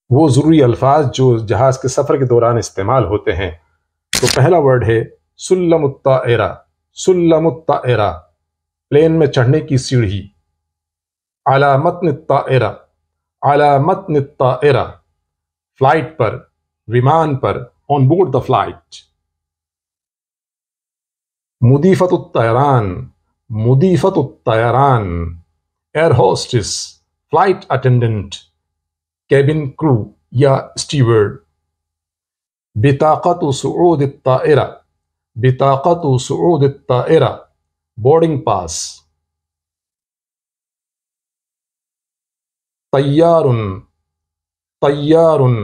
वो ज़रूरी अल्फाज जो जहाज़ के सफ़र के दौरान इस्तेमाल होते हैं। तो पहला वर्ड है सुल्लमुत्ताइरा। सुल्लमुत्ताइरा, प्लेन में चढ़ने की सीढ़ी। अला मतन ताइरा। अला मतन ताइरा, फ्लाइट पर, विमान पर, ऑन बोर्ड द फ्लाइट। मुदीफतुत तैरान। मुदीफतुत तैरान, air hostess, flight attendant, cabin crew या स्टीवर्ड। बिताक़तु सुऊद ताइरा। बिताक़तु सुऊद ताइरा, बोर्डिंग पास। तैयारुन। तैयारुन,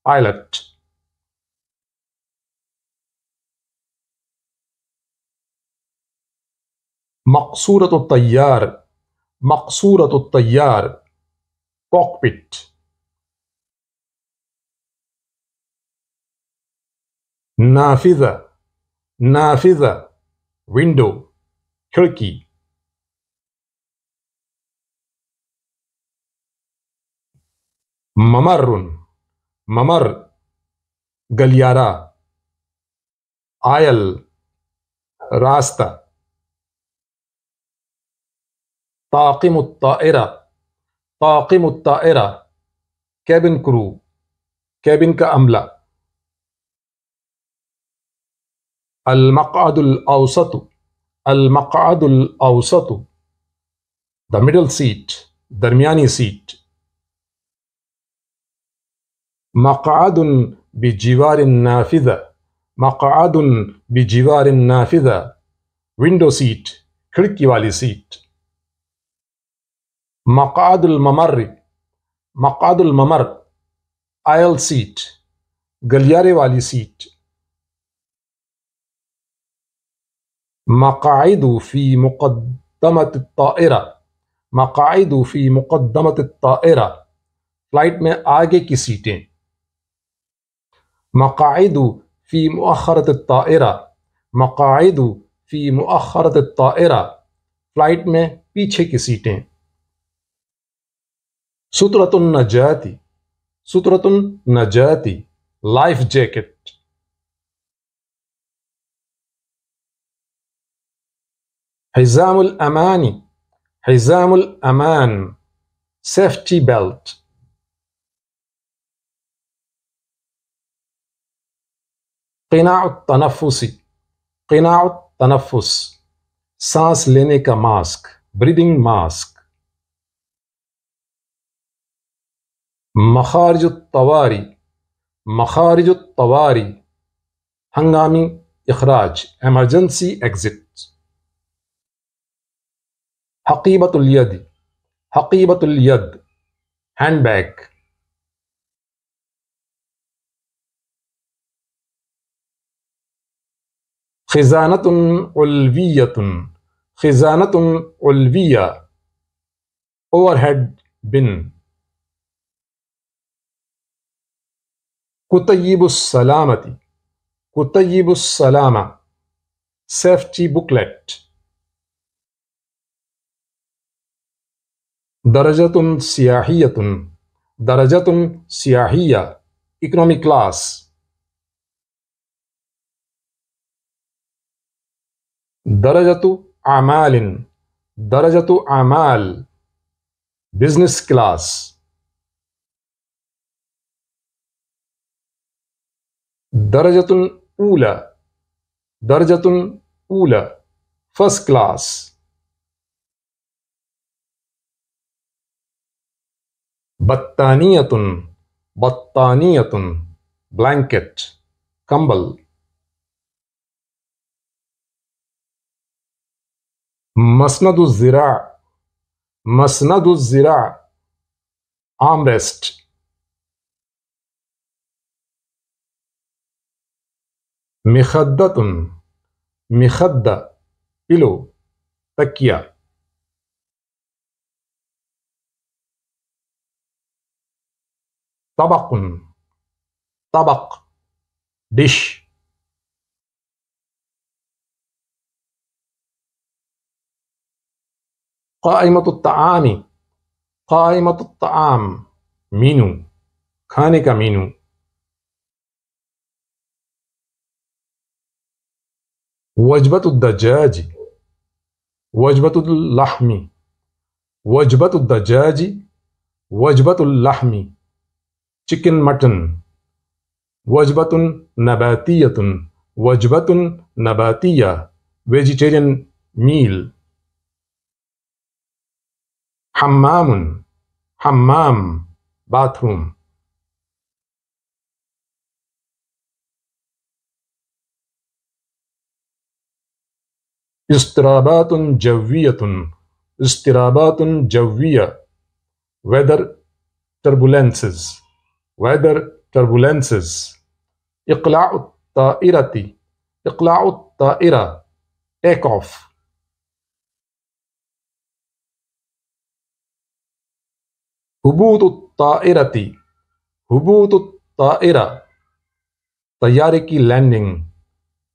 पायलट। मकसूरत तैयार। मकसूरत तैयार, कॉकपिट। नाफिजा। नाफिजा, विंडो, खिड़की। ममरुन। ममर, गलियारा। आयल, रास्ता। ताक़िमुत ताइरा। ताक़िमुत ताइरा, कैबिन क्रू, कैबिन का अमला। अल मक़अदुल औसतु। अल मक़अदुल औसतु, द मिडल सीट, दरमियानी सीट। मक़अदुन बिजिवारिन नाफिज़ा। मक़अदुन बिजिवारिन नाफिज़ा, विंडो सीट, खिड़की वाली सीट। मक़अदुल ममर्र। मक़अदुल ममर, आयल सीट, गलियारे वाली सीट। मक़ाइदु फ़ी मुक़द्दमत ताइरा। मक़ाइदु फ़ी मुक़द्दमत ताइरा, फ्लाइट में आगे की सीटें। मक़ाइदु फ़ी मुअख़्ख़रत ताइरा। मक़ाइदु फ़ी मुअख़्ख़रत ताइरा, फ्लाइट में पीछे की सीटें। सुतरतुन नजाती। सुतरतुन नजाती, लाइफ जैकेट। हिज़ामुल अमानी। हिज़ामुल अमान, सेफ्टी बेल्ट। क़िनाउत तनफ़्फ़ुसी। क़िनाउत तनफ़्फ़ुस, सांस लेने का मास्क, ब्रीदिंग मास्क। मखारिजुत तवारी। मखारिजुत तवारी, हंगामी इखराज, एमरजेंसी एग्जिट। हकीबतुल यद। हकीबतुल यद, हैंडबैग। खिजानतुन उल्वियतुन। खिजानतुन उल्विया, overhead bin. कुतय्यिबुस सलामती। कुतय्यिबुस सलामा, सेफ्टी बुकलेट। दरजतुन सियाहियतुन। दरजतुन सियाहिया, इकोनॉमी क्लास। दरजतु आमालिन। दरजतु आमाल, बिजनेस क्लास। दरजतुन ऊला। दरजतुन ऊला, फर्स्ट क्लास। बत्तानियतुन। बत्तानियतुन, ब्लैंकेट, कंबल। मसनदुज़्ज़िरा। मसनदुज़्ज़िरा, आर्मरेस्ट। मिखद्दतुन। मिखद्दा, पिलो, तकिया। तबकुन। तबक, डिश। क़ाइमतुत ताआमी। क़ाइमतुत ताआम, मीनू। खाने का मीनू। वजबतुद दजाज, वजबतुल लहमी, वजबतुद दजाज, वजबतुल लहमी, चिकन मटन। वजबतुन नबातियतुन, वजबतुन नबातिया, वेजिटेरियन मील। हम्मामुन, हम्माम, बाथरूम। इस्तराबातुन जव्वियतुन, इस्तराबातुन जव्विया, वेदर टर्बुलेंसेस, वेदर टर्बुलेंसेस। इक़लाउ ताइरती, इक़लाउ ताइरा, टेक ऑफ। हुबूत ताइरती, हुबूत ताइरा, तैयारे की लैंडिंग,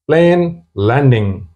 प्लेन लैंडिंग।